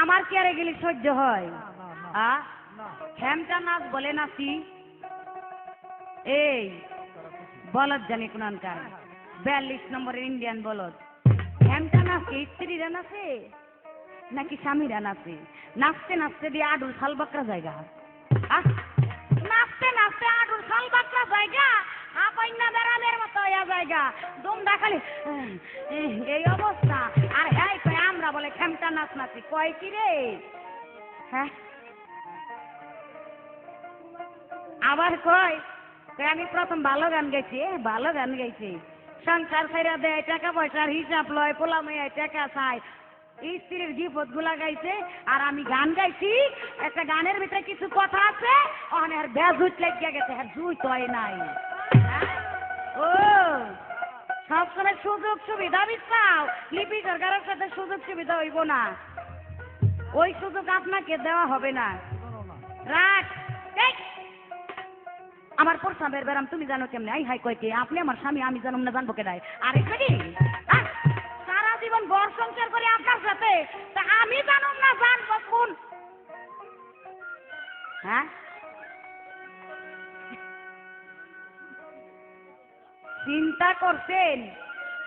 আমার কি আরে গেলে সহ্য হয়? হ্যামটা নাচ বলে নাচি এই বলদ জানি কোনকার 42 নম্বরের ইন্ডিয়ান বলদ। হ্যামটা নাচে স্ত্রীরা নাচে নাকি স্বামীরা নাচে? নাচতে নাচতে দিয়ে আডুর শাল বাকরা জায়গা, নাচতে নাচতে আডুর শাল বাকরা জায়গা, হাপাইনা বেড়ালের মতো ইয়া জায়গা, দুমদা খালি এই অবস্থা। আর হ্যাঁ কয় আমরা বলে খেমটা নাচ নাচি, কয় কি রে? হ্যাঁ আবার কয় আমি প্রথম ভালো গান গাইছি, ভালো গান গাইছি, সংসার ছাইরা দেয়, টাকা পয়সার হিসাব লয়, পোলা মেয়ে টাকা চায়, স্ত্রীর বিপদ গুলা গাইছে, আর আমি গান গাইছি। একটা গানের ভিতরে কিছু কথা আছে, ওখানে আর বেজুত লেগে গেছে, আর জুই তো নাই। ও সবসময় সুযোগ সুবিধা বিচাও, লিপি সরকারের সাথে সুযোগ সুবিধা হইব না, ওই সুযোগ আপনাকে দেওয়া হবে না। রাখ আমার প্রস্তাবের বেরাম তুমি জানো কেমনে? আই হাই কয় কে? আপনি আমার স্বামী, আমি জানো না, জানবো কে? আরে করি সারা জীবন ঘর সংসার করে আপনার সাথে, তা আমি জানুম না জানবো কোন? হ্যাঁ চিন্তা করছেন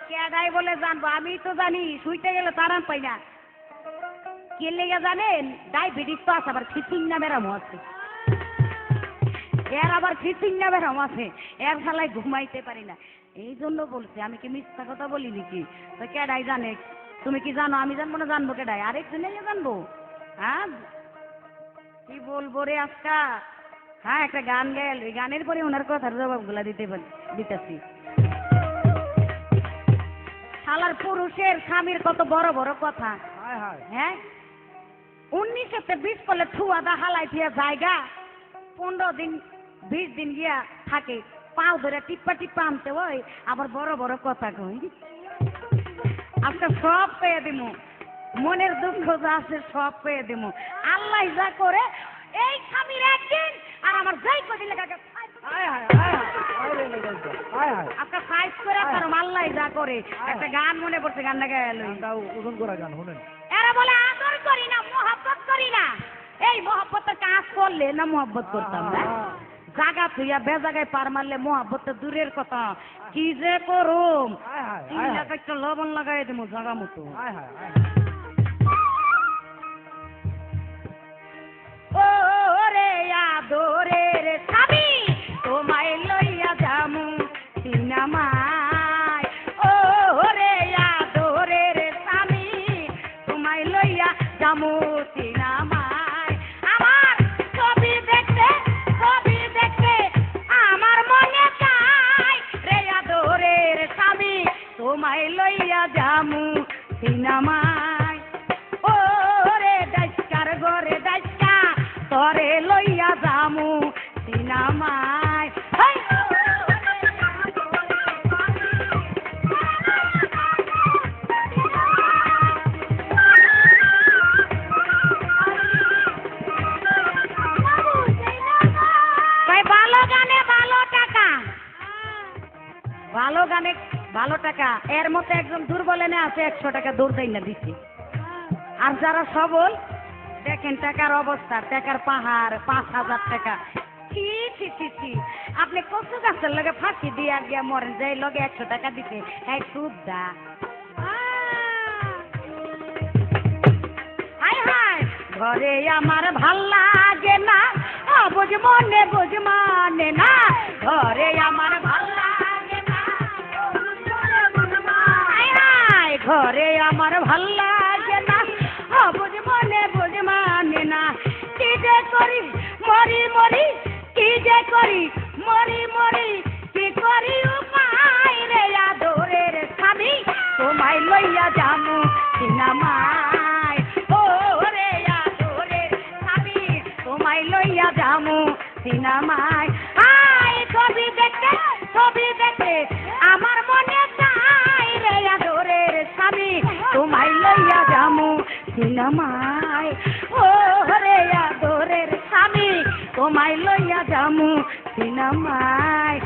কেডাই বলে জানবো? আমি তো জানি শুইতে গেলে তারান পাই না। কে লেগে জানেন? ডায়াবেটিস তো আছে, আবার খিচিং না বেরামও আছে, এর আবার খিচিং না বেরাম আছে, এর খেলায় ঘুমাইতে পারি না। এই জন্য বলছি, আমি কি মিথ্যা কথা বলি নাকি? তো কেডাই জানে? তুমি কি জানো? আমি জানবো না, জানবো কেডাই? আরেকজনে জানবো। হ্যাঁ কি বলবো রে আজকা? হ্যাঁ একটা গান গেল, ওই গানের পরে ওনার কথার জবাবগুলা দিতেছি। শালার পুরুষের স্বামীর কত বড় বড় কথা। হ্যাঁ 1920 করলে ঠুয়াদা হালাই দিয়া জায়গা, 15 দিন 20 দিন গিয়া থাকে, পাও ধরে টিপ্পা টিপ্পা আনতে হয়, আবার বড় বড় কথা কই। আজকে সব পেয়ে দিমু, মনের দুঃখ যা আছে সব পেয়ে দিমু। আল্লাহ যা করে এই স্বামীর একদিন, আর আমার যাই কদিন লেগে আপনার সাইজ করে কারণ আল্লাহ যা করে। একটা গান মনে পড়ছে, গানটা গেল ওজন করা গান শুনেন। এরা বলে আদর করি না, মহব্বত করি না। এই মহব্বতের কাজ করলে না মহব্বত করতাম না, জাগা থুইয়া বেজাগায় পার মারলে মহব্বত দূরের কথা, কি যে করুম, একটা লবণ লাগাই দেবো জাগা মতো। ও রে আদরের স্বামী, তোমায় লইয়া যামু সিনেমায়। ও রে আদরের স্বামী, তোমায় লইয়া যামু সিনেমায়। আমার ছবি দেখতে, ছবি দেখতে আমার মনে চায় রে আদরের স্বামী, তোমায় লইয়া যামু সিনেমায়। ও রে ডাইসকার ঘরে ডাইসকা, তরে লইয়া যামু সিনেমায়। ভালো গানে ভালো টাকা, ভালো গানে ভালো টাকা। এর মধ্যে একজন দুর্বল এনে আছে 100 টাকা দৌড় দেয় না দিচ্ছে। আর যারা সবল দেখেন টাকার অবস্থা, টাকার পাহাড়, 5000 টাকা। ছি ছি ছি ছি, আপনি কচু গাছের লগে ফাঁসি দিয়ে গিয়া মরেন, যে লগে 100 টাকা দিতে এক সুদা। হাই হাই ঘরে আমার ভাল লাগে না, বুঝ মনে বুঝ মানে না, ঘরে আমার ভাল লাগে না, হাই হাই ঘরে আমার ভাল লাগে না, বুঝ মনে বুঝ মানে না। কি যে করি মরি মরি, কি যে করি মরি মরি, কি করি উপায় রে আদরের স্বামী, তোমায় লইয়া যামু সিনেমায়। ও রে আদরের স্বামী, তোমায় লইয়া যামু সিনেমায়। আয় ছবি দেখতে, ছবি দেখতে আমার মনে চাই রে আদরের স্বামী, তোমায় লইয়া যামু সিনেমায়। ও রে আদরের স্বামী, তোমায় লইয়া যামু সিনেমায়।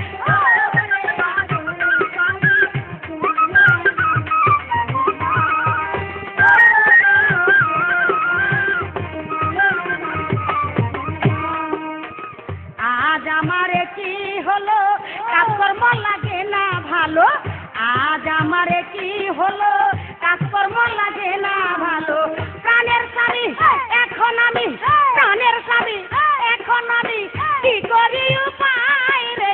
হলো কাজকর্ম লাগে না ভালো প্রাণের স্বামী এখন আমি প্রাণের স্বামী এখন আমি কি করি উপায় রে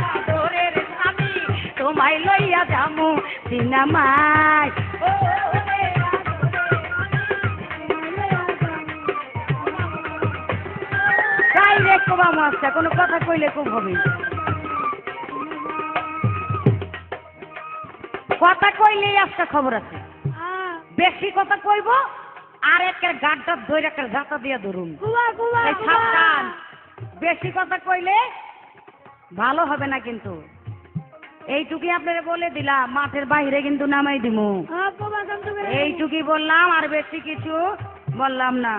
আদরের স্বামী তোমায় লইয়া যামু সিনেমায় কোনো কথা কইলে খুব হবে কথা কইলেই আজকে খবর আছে বেশি কথা কইব আর একের গাড্ডা ধরে একের ঝাঁটা দিয়ে ধরুন সাবধান বেশি কথা কইলে ভালো হবে না কিন্তু এইটুকুই আপনারা বলে দিলাম মাঠের বাইরে কিন্তু নামাই দিমু এইটুকুই বললাম আর বেশি কিছু বললাম না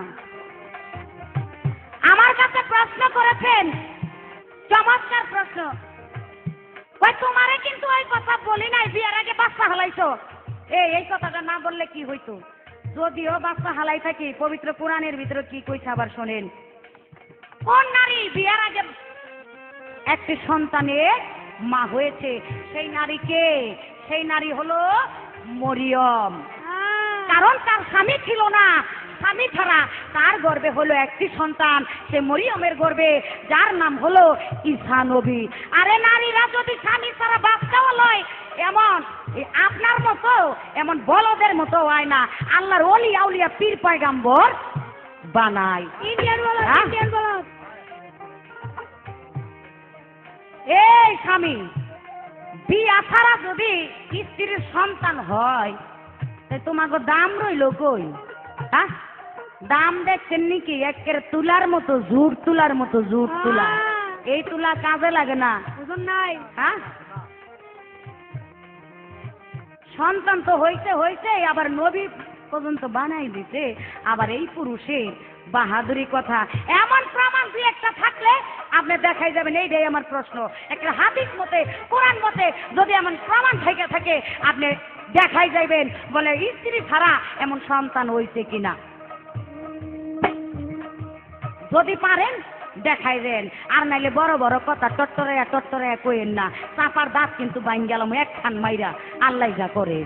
আমার কাছে প্রশ্ন করেছেন চমৎকার প্রশ্ন ওই তোমারে কিন্তু ওই কথা বলি নাই বিয়ের আগে বাচ্চা হালাইছো এই কথাটা না বললে কি হইতো যদিও বাচ্চা হালাই থাকি পবিত্র কোরআনের ভিতরে কি কইছে আবার শোনেন কোন নারী বিয়ের আগে একটি সন্তানের মা হয়েছে সেই নারীকে সেই নারী হলো মরিয়ম কারণ তার স্বামী ছিল না স্বামী ছাড়া তার গর্ভে হলো একটি সন্তান সে মরিয়মের গর্ভে যার নাম হলো ঈসা নবী আরে নারীরা যদি স্বামী ছাড়া বাচ্চাও লয় এমন আপনার মতো এমন বলদের মতো হয় না আল্লাহর ওলি আউলিয়া পীর পয়গাম্বর বানায় এই স্বামী বিয়া ছাড়া যদি স্ত্রীর সন্তান হয় তোমাকে দাম রইল কই হ্যাঁ দাম দেখছেন নাকি একের তুলার মতো জুট তুলার মতো জুট তুলা এই তুলা কাজে লাগে না নাই হ্যাঁ সন্তান তো হইছে আবার নবী পর্যন্ত বানাই দিতে আবার এই পুরুষের বাহাদুরি কথা এমন প্রমাণ দুই একটা থাকলে আপনি দেখাই যাবেন এইটাই আমার প্রশ্ন একটা হাদিস মতে কোরআন মতে যদি এমন প্রমাণ থেকে থাকে আপনি দেখাই যাইবেন বলে স্ত্রী ছাড়া এমন সন্তান হইছে কিনা যদি পারেন দেখাই দেন আর নাইলে বড় বড় কথা টট্টরে কইেন না চাপার দাঁত কিন্তু বাইন গেলাম একখান মাইরা আল্লাহ যা করে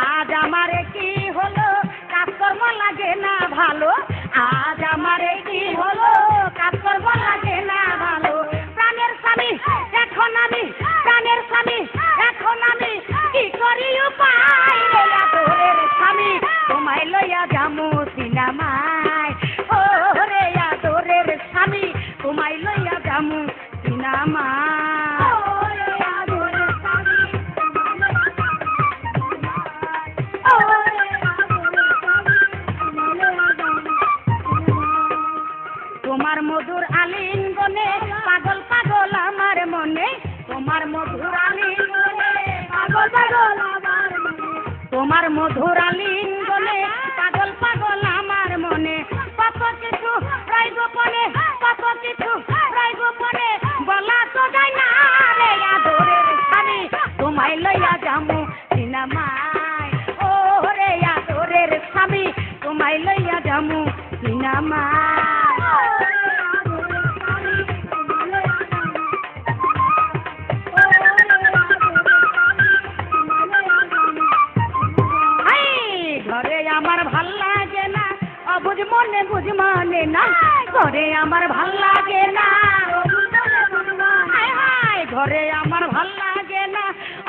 আজ আমারে কি হলো কাজকর্ম লাগে না ভালো আজ আমারে কি হলো কাজকর্ম লাগে না ভালো প্রাণের স্বামী এখন আমি প্রাণের স্বামী এখন আমি কি করি উপায় রে আদরের স্বামী তোমায় লইয়া যামু সিনেমায় ও রে আদরের স্বামী তোমায় লইয়া যামু সিনেমায় তোমার মধুর আলিঙ্গনে পাগল পাগল আমার মনে তোমার মধুর আলিঙ্গনে পাগল পাগল আমার মনে তোমার মধুর আলিঙ্গনে পাগল পাগল আমার মনে কত কিছু প্রায় গোপনে কত কিছু প্রায় গোপনে বলা তো যায় না রে আদরের স্বামী তোমায় লইয়া যামু সিনেমায় ও রে আদরের স্বামী তোমায় লইয়া যামু সিনেমায় আমার ভাল লাগে না অবুঝ মনে বুঝ মানে না ঘরে আমার ভাল লাগে না ঘরে আমার ভাল লাগে না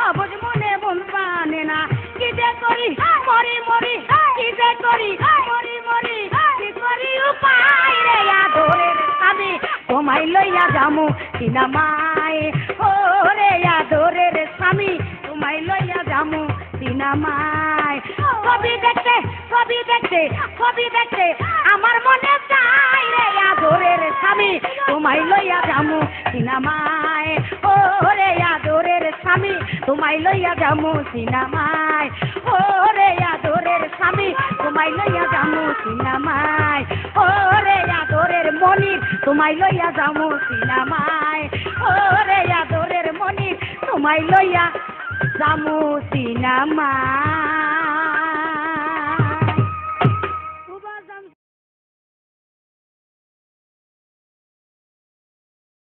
অবুঝ মনে বুঝ মানে না কি যে করি মরি মরি কি যে করি মরি মরি কি করি উপায় রে আদরের স্বামী তোমায় লইয়া যামু সিনেমায় ও রে আদরের স্বামী তোমায় লইয়া যামু সিনেমায় ছবি দেখতে ছবি দেখতে আমার মনে চাই রে আদরের স্বামী তোমায় লইয়া যামু সিনেমায় ও রে আদরের স্বামী তোমায় লইয়া যামু সিনেমায় ও রে আদরের স্বামী তোমায় লইয়া যামু সিনেমায় ও রে আদরের মনির তোমায় লইয়া যামু সিনেমায় ও রে আদরের মনির তোমায় লইয়া যামু সিনেমায়